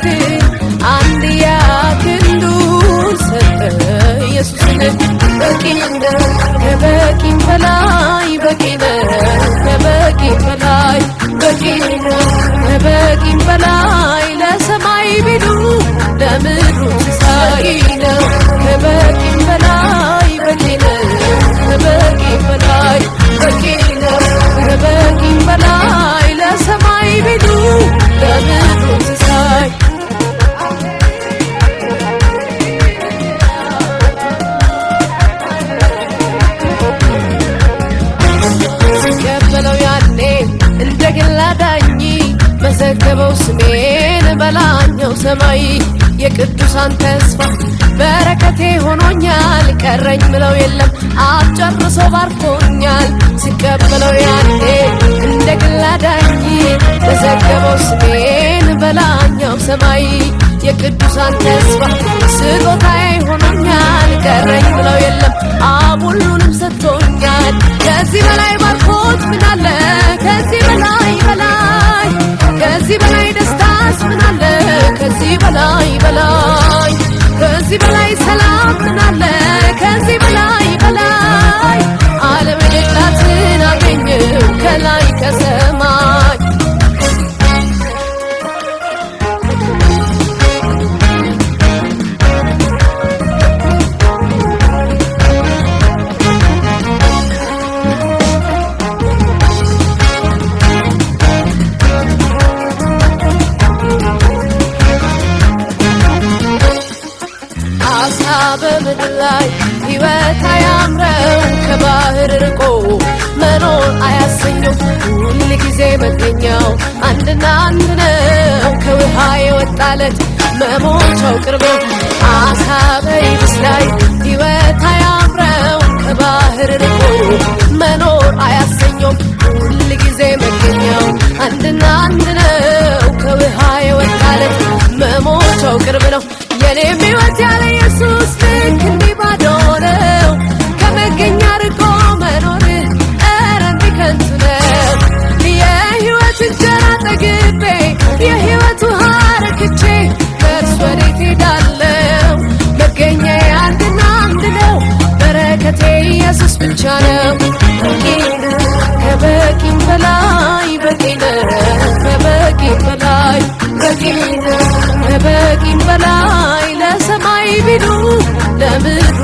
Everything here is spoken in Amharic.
ለሕይወቴ አንድያ ክንዱን ሰጠ ኢየሱስን። በቂ ነው ከበቂም በላይ በቂ ነው ከበቂም በላይ በቂ ነው ከበቂም በላይ ለሰማይ ቢሉ ለምድሩ ሲሳይ ነው። ከበቂም በላይ በቂ ነው ከበቂም በላይ በቂ ነው ከበቂም በላይ ለሰማይ ቢሉ ለምድሩ ሲሳይ ሲቀበለው ያኔ እንደ ግል አዳኝ መዘገበው ስሜን በላኛው ሰማይ። የቅዱሳን ተስፋ በረከቴ ሆኖኛል ቀረኝ ምለው የለም አብ ጨርሶ ባርኮኛል። ሲቀበለው ያኔ እንደ ግል አዳኝ መዘገበው ስሜን በላኛው ሰማይ። የቅዱሳን ተስፋ ስጦታዬ ሆኖኛል ቀረኝ ምለው የለም አብ ሁሉንም ሰጥቶኛል። ከዚህ በላይ ባርኮት ምናለ ከዚህ በላይ በላይ ከዚህ በላይ ደስታስ ምናለ ከዚህ በላይ በላይ ከዚህ በላይ ሰላም ምናለ ከዚህ በላይ በላይ ዓለም የሌላትን አገኘው ከላይ ከሰማይ። አሳ በምድር ላይ ሕይወት አያምረው ከባህር ርቆ መኖር አያሰኘው ሁል ጊዜ መገኛው አንድና አንድ ነው ከውሃ የወጣለት መሞቻው ቅርብ። አሳ በየብስ ላይ ሕይወት አያምረው ከባህር ርቆ መኖር አያሰኘው ሁል ጊዜ መገኛው አንድና አንድ ነው ከውሃ የወጣለት መሞቻው ቅርብ ነው። የኔም ሕይወት ያለ ኢየሱስ ልክ እንዲህ ባዶ ነው ከመገኛ ርቆ መኖር ኧረ እንዲህ ከንቱ ነው። የሕይወት እንጀራ ጠግቤ የሕይወት ውሃ ረክቼ ከእርሱ ወዴት ሄዳለሁ? መገኛዬ አንድና አንድ ነው በረከቴ ኢየሱስ ብቻ ነው። በቂ ነው ከበቂም በላይ በቂ ነው ከበቂም በላይ በቂ ነው ከበቂም በላይ ለሰማይ ቢሉ ለምድሩ